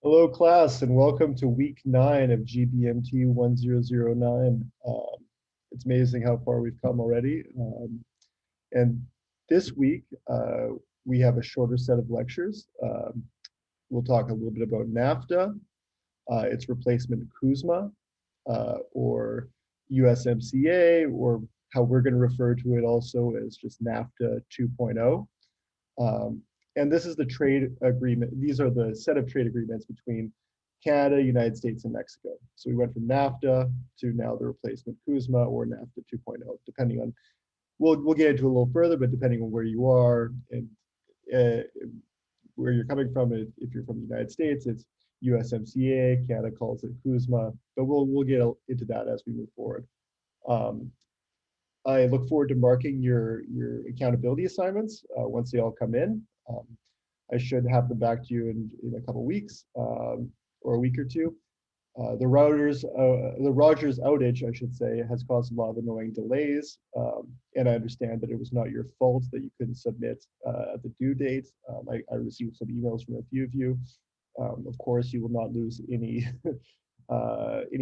Hello, class, and welcome to week 9 of GBMT 1009. It's amazing how far we've come already. And this week, we have a shorter set of lectures. We'll talk a little bit about NAFTA, its replacement CUSMA, or USMCA, or how we're going to refer to it also as just NAFTA 2.0. Um, and this is the trade agreement. These are the set of trade agreements between Canada, United States, and Mexico. So we went from NAFTA to now the replacement CUSMA or NAFTA 2.0, depending on, we'll get into a little further, but depending on where you are and uh, where you're coming from, if you're from the United States, it's USMCA, Canada calls it CUSMA, but we'll get into that as we move forward. Um, I look forward to marking your accountability assignments once they all come in. I should have them back to you in a couple of weeks or a week or two. The Rogers outage, I should say, has caused a lot of annoying delays, and I understand that it was not your fault that you couldn't submit at the due date. I received some emails from a few of you. Of course, you will not lose any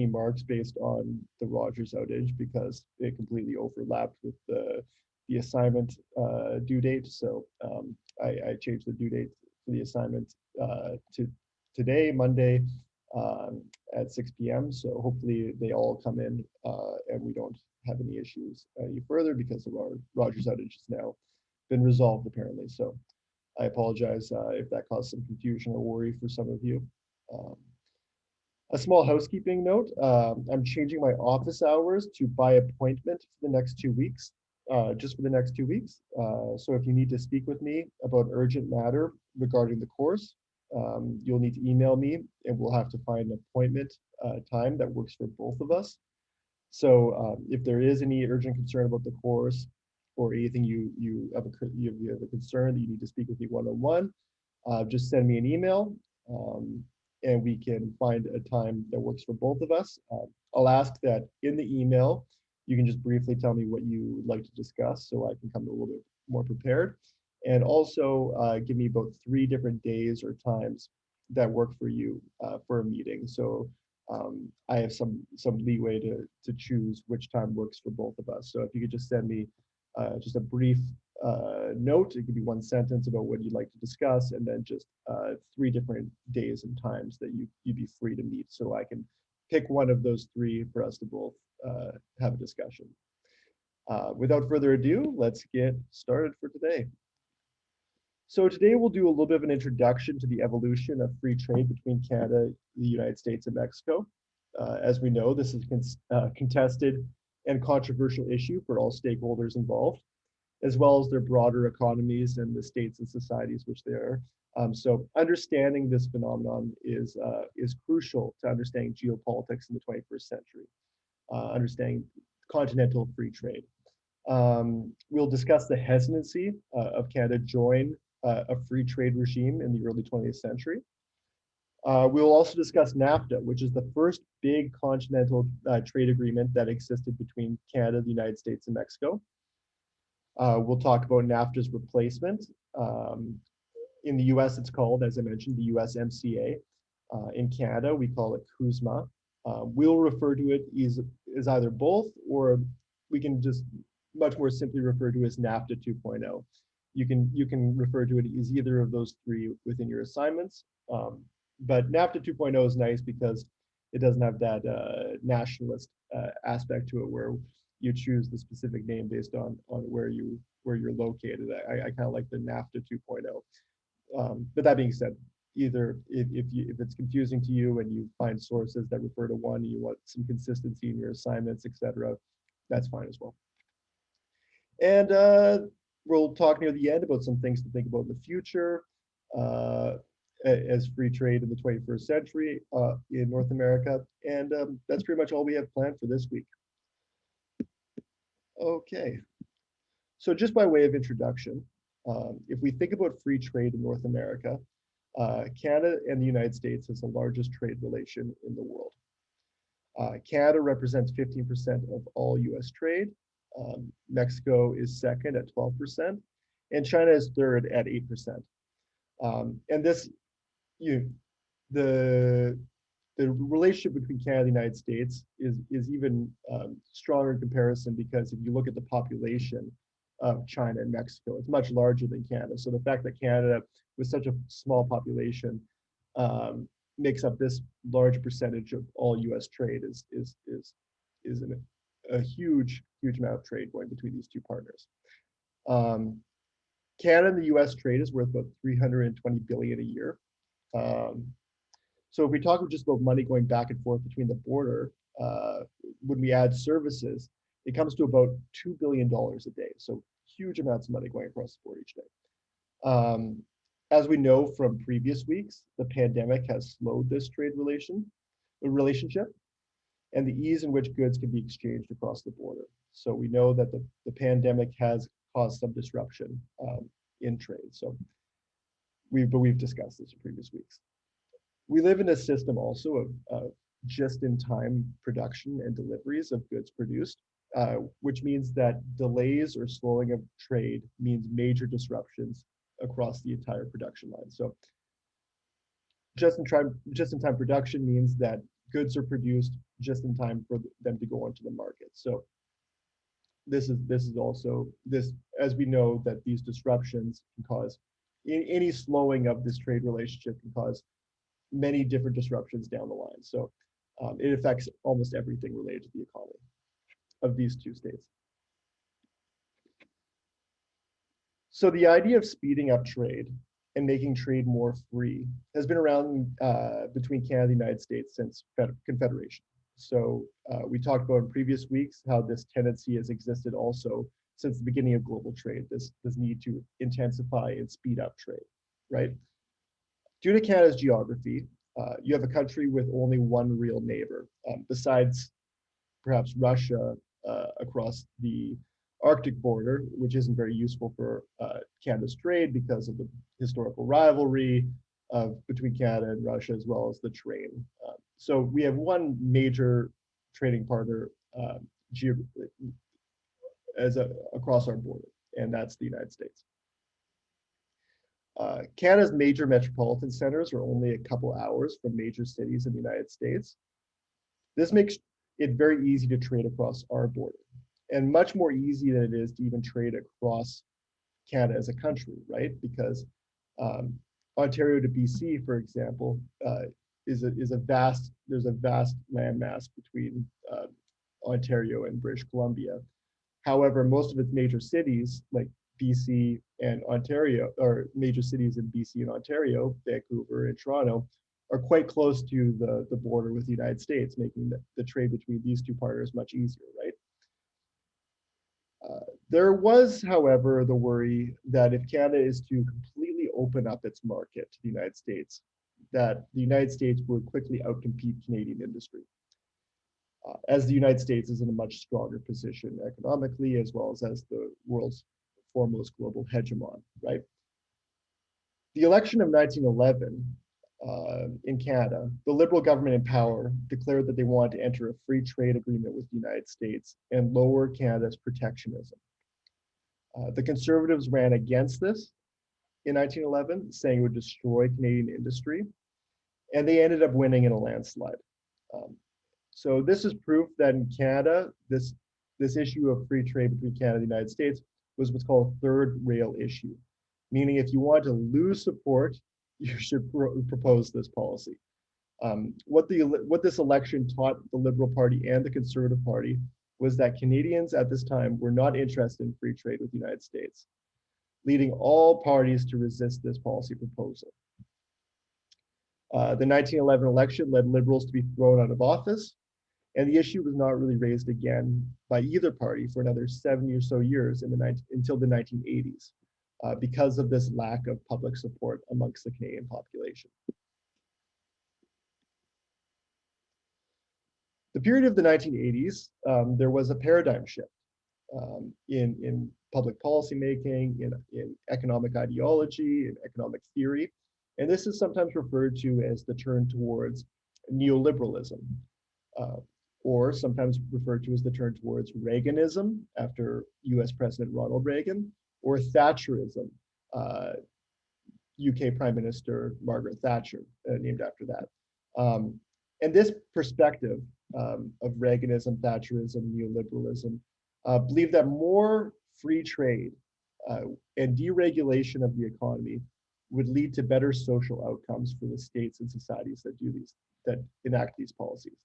marks based on the Rogers outage because it completely overlapped with the assignment due date. So I changed the due date for the assignment to today, Monday, at 6 p.m. So hopefully they all come in and we don't have any issues any further because the Rogers outage has now been resolved apparently. So I apologize if that caused some confusion or worry for some of you. Um, a small housekeeping note, I'm changing my office hours to by appointment for the next 2 weeks, just for the next 2 weeks. So if you need to speak with me about urgent matter regarding the course, you'll need to email me and we'll have to find an appointment time that works for both of us. So if there is any urgent concern about the course or anything you have a concern that you need to speak with me one-on-one, just send me an email um, and we can find a time that works for both of us. I'll ask that in the email, you can just briefly tell me what you would like to discuss so I can come a little bit more prepared. And also give me about 3 different days or times that work for you for a meeting. So I have some leeway to choose which time works for both of us. So if you could just send me just a brief note, it could be one sentence about what you'd like to discuss, and then just 3 different days and times that you'd be free to meet, so I can pick one of those 3 for us to both have a discussion. Without further ado, let's get started for today. So today we'll do a little bit of an introduction to the evolution of free trade between Canada, the United States, and Mexico. As we know, this is a contested and controversial issue for all stakeholders involved, as well as their broader economies and the states and societies which they are. So understanding this phenomenon is crucial to understanding geopolitics in the 21st century, understanding continental free trade. We'll discuss the hesitancy of Canada join a free trade regime in the early 20th century. We'll also discuss NAFTA, which is the first big continental trade agreement that existed between Canada, the United States, and Mexico. We'll talk about NAFTA's replacement. In the US, it's called, as I mentioned, the USMCA. In Canada, we call it CUSMA. We'll refer to it as either both, or we can just much more simply refer to it as NAFTA 2.0. You can refer to it as either of those 3 within your assignments. But NAFTA 2.0 is nice because it doesn't have that nationalist aspect to it where you choose the specific name based on where you're located. I kind of like the NAFTA 2.0. But that being said, either if it's confusing to you and you find sources that refer to one, you want some consistency in your assignments, etc., that's fine as well. And we'll talk near the end about some things to think about in the future uh, as free trade in the 21st century in North America. And that's pretty much all we have planned for this week. Okay, so just by way of introduction, if we think about free trade in North America, Canada and the United States is the largest trade relation in the world. Canada represents 15% of all US trade. Mexico is second at 12%, and China is third at 8%. And this, the relationship between Canada and the United States is even stronger in comparison, because if you look at the population of China and Mexico, it's much larger than Canada. So the fact that Canada, with such a small population, um, makes up this large percentage of all U.S. trade is a huge amount of trade going between these two partners. Um, Canada and the U.S. trade is worth about 320 billion a year. Um, so if we talk just about money going back and forth between the border, when we add services, it comes to about $2 billion a day. So huge amounts of money going across the border each day. As we know from previous weeks, the pandemic has slowed this relationship, and the ease in which goods can be exchanged across the border. So we know that the pandemic has caused some disruption in trade. So we've discussed this in previous weeks. We live in a system also of just-in-time production and deliveries of goods produced, which means that delays or slowing of trade means major disruptions across the entire production line. So just-in-time production means that goods are produced just in time for them to go onto the market. So this is also this, as we know, that these disruptions can cause any slowing of this trade relationship can cause many different disruptions down the line. So it affects almost everything related to the economy of these two states. So the idea of speeding up trade and making trade more free has been around between Canada and the United States since Confederation. So we talked about in previous weeks how this tendency has existed also since the beginning of global trade, this need to intensify and speed up trade, right? Due to Canada's geography, you have a country with only one real neighbor, besides perhaps Russia across the Arctic border, which isn't very useful for Canada's trade because of the historical rivalry between Canada and Russia, as well as the terrain. So we have one major trading partner across our border, and that's the United States. Canada's major metropolitan centers are only a couple hours from major cities in the United States. This makes it very easy to trade across our border, and much more easy than it is to even trade across Canada as a country, right? Because Ontario to BC, for example, there's a vast landmass between Ontario and British Columbia. However, most of its major cities, like BC and Ontario, or major cities in BC and Ontario, Vancouver and Toronto, are quite close to the border with the United States, making the trade between these two partners much easier, right? There was, however, the worry that if Canada is to completely open up its market to the United States, that the United States would quickly outcompete Canadian industry, as the United States is in a much stronger position economically, as well as the world's foremost global hegemon, right? The election of 1911 in Canada, the Liberal government in power declared that they wanted to enter a free trade agreement with the United States and lower Canada's protectionism. The Conservatives ran against this in 1911, saying it would destroy Canadian industry, and they ended up winning in a landslide. So this is proof that in Canada, this issue of free trade between Canada and the United States was what's called a third rail issue, meaning if you want to lose support, you should propose this policy. What this election taught the Liberal Party and the Conservative Party was that Canadians at this time were not interested in free trade with the United States, leading all parties to resist this policy proposal. The 1911 election led Liberals to be thrown out of office, and the issue was not really raised again by either party for another 70 or so years until the 1980s, because of this lack of public support amongst the Canadian population. The period of the 1980s, there was a paradigm shift in public policy making, in economic ideology, in economic theory. And this is sometimes referred to as the turn towards neoliberalism, or sometimes referred to as the turn towards Reaganism after US President Ronald Reagan, or Thatcherism, UK Prime Minister Margaret Thatcher, named after that. And this perspective of Reaganism, Thatcherism, neoliberalism, believed that more free trade and deregulation of the economy would lead to better social outcomes for the states and societies that enact these policies.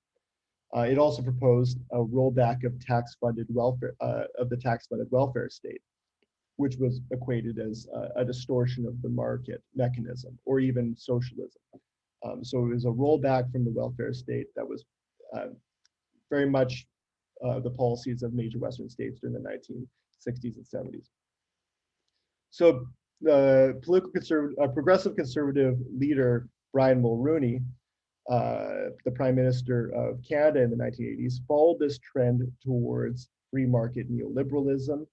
It also proposed a rollback of tax-funded welfare of the tax-funded welfare state, which was equated as a distortion of the market mechanism or even socialism. So it was a rollback from the welfare state that was very much the policies of major Western states during the 1960s and 70s. So the progressive conservative leader, Brian Mulroney, the Prime Minister of Canada in the 1980s, followed this trend towards free market neoliberalism.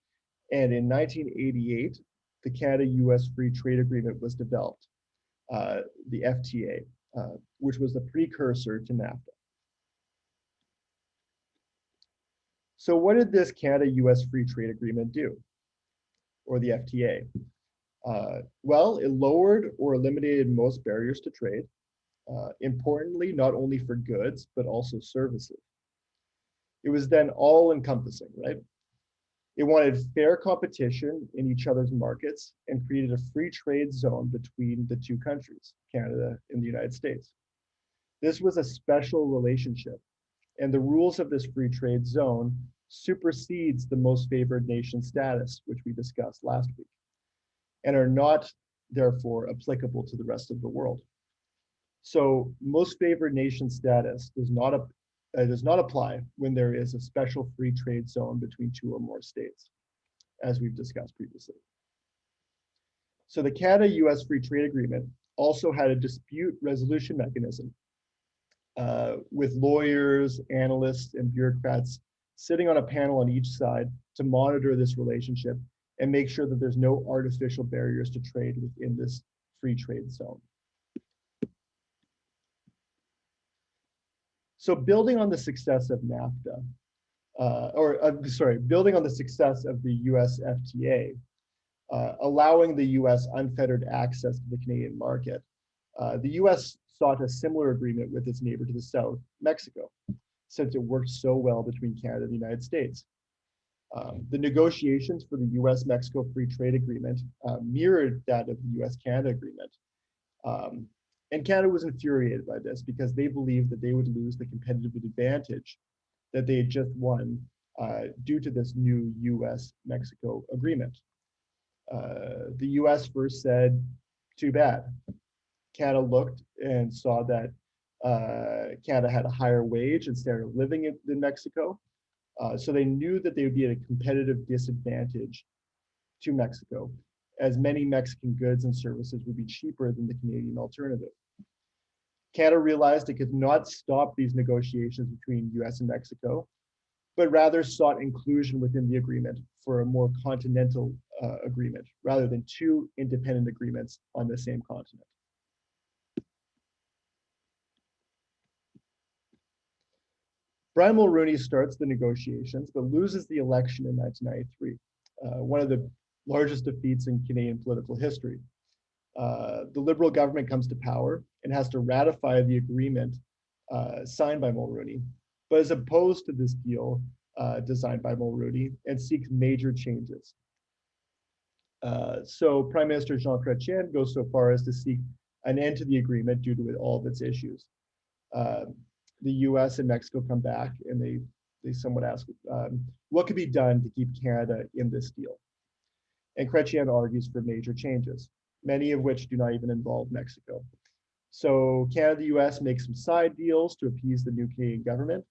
And in 1988, the Canada-US Free Trade Agreement was developed, the FTA, which was the precursor to NAFTA. So what did this Canada-US Free Trade Agreement do, or the FTA? Well, it lowered or eliminated most barriers to trade. Importantly, not only for goods, but also services. It was then all-encompassing, right? It wanted fair competition in each other's markets and created a free trade zone between the two countries, Canada and the United States. This was a special relationship, and the rules of this free trade zone supersedes the most favored nation status, which we discussed last week, and are not, therefore, applicable to the rest of the world. So most favored nation status does not apply when there is a special free trade zone between two or more states, as we've discussed previously. So the Canada-US Free Trade Agreement also had a dispute resolution mechanism with lawyers, analysts, and bureaucrats sitting on a panel on each side to monitor this relationship and make sure that there's no artificial barriers to trade within this free trade zone. So building on the success of NAFTA, building on the success of the US FTA, allowing the US unfettered access to the Canadian market, the US sought a similar agreement with its neighbor to the south, Mexico, since it worked so well between Canada and the United States. The negotiations for the US-Mexico Free Trade Agreement mirrored that of the US-Canada agreement. And Canada was infuriated by this because they believed that they would lose the competitive advantage that they had just won due to this new US-Mexico agreement. The US first said, too bad. Canada looked and saw that Canada had a higher wage and standard of living than Mexico. So they knew that they would be at a competitive disadvantage to Mexico, as many Mexican goods and services would be cheaper than the Canadian alternative. Canada realized it could not stop these negotiations between US and Mexico, but rather sought inclusion within the agreement for a more continental agreement, rather than two independent agreements on the same continent. Brian Mulroney starts the negotiations, but loses the election in 1993, one of the largest defeats in Canadian political history. The Liberal government comes to power and has to ratify the agreement signed by Mulroney, but is opposed to this deal designed by Mulroney and seeks major changes. So Prime Minister Jean Chrétien goes so far as to seek an end to the agreement due to all of its issues. The US and Mexico come back and they somewhat ask, what could be done to keep Canada in this deal? And Chrétien argues for major changes, many of which do not even involve Mexico. So Canada, the US make some side deals to appease the new Canadian government.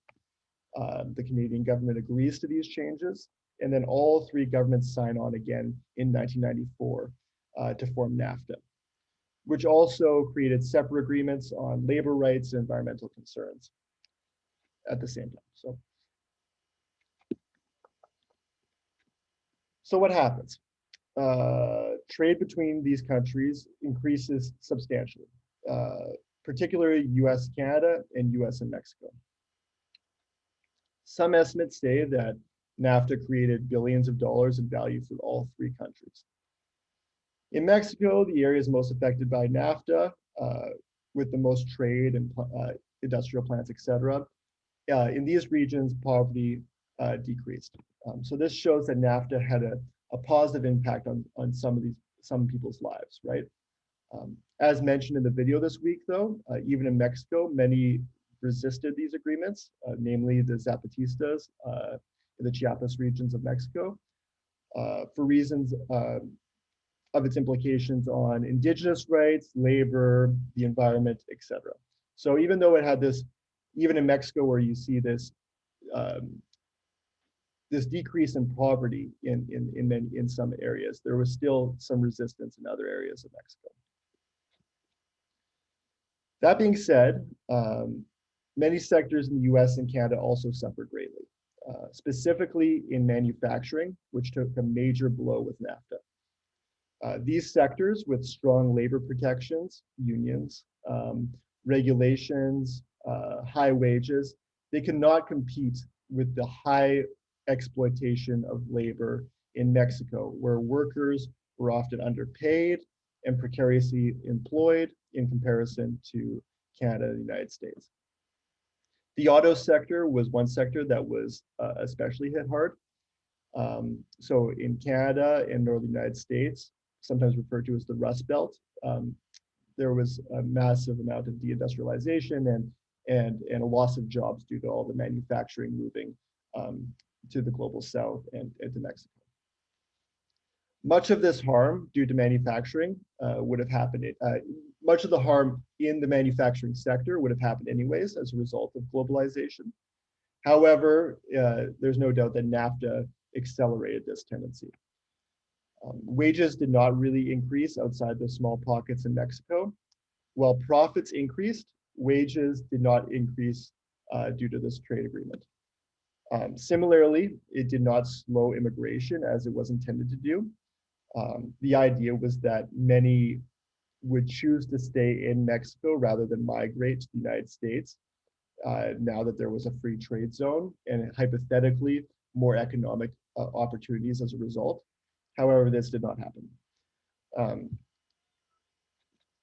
The Canadian government agrees to these changes, and then all three governments sign on again in 1994 to form NAFTA, which also created separate agreements on labor rights and environmental concerns at the same time. So what happens? Trade between these countries increases substantially, particularly US-Canada and US and Mexico. Some estimates say that NAFTA created billions of dollars in value for all three countries. In Mexico, the area is most affected by NAFTA, with the most trade and industrial plants, et cetera. In these regions, poverty decreased. So this shows that NAFTA had a positive impact on some people's lives, right? As mentioned in the video this week, though, even in Mexico, many resisted these agreements, namely the Zapatistas in the Chiapas regions of Mexico, for reasons of its implications on indigenous rights, labor, the environment, etc. So even though it had this, even in Mexico, where you see um, this decrease in poverty in some areas, there was still some resistance in other areas of Mexico. That being said, many sectors in the US and Canada also suffered greatly, specifically in manufacturing, which took a major blow with NAFTA. These sectors with strong labor protections, unions, regulations, high wages, they cannot compete with the high exploitation of labor in Mexico, where workers were often underpaid and precariously employed in comparison to Canada and the United States. The auto sector was one sector that was especially hit hard. So in Canada and northern United States, sometimes referred to as the Rust Belt, there was a massive amount of deindustrialization and a loss of jobs due to all the manufacturing moving to the global south and to Mexico. Much of this harm due to manufacturing would have happened. Much of the harm in the manufacturing sector would have happened anyways as a result of globalization. However, there's no doubt that NAFTA accelerated this tendency. Wages did not really increase outside the small pockets in Mexico. While profits increased, wages did not increase due to this trade agreement. Similarly, it did not slow immigration as it was intended to do. The idea was that many would choose to stay in Mexico rather than migrate to the United States now that there was a free trade zone and hypothetically more economic opportunities as a result. However, this did not happen.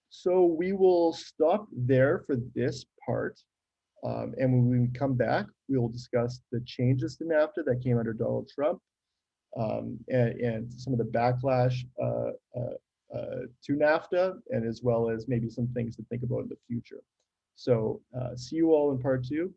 So we will stop there for this part. And when we come back, we will discuss the changes to NAFTA that came under Donald Trump and some of the backlash to NAFTA, and as well as maybe some things to think about in the future. So see you all in part two.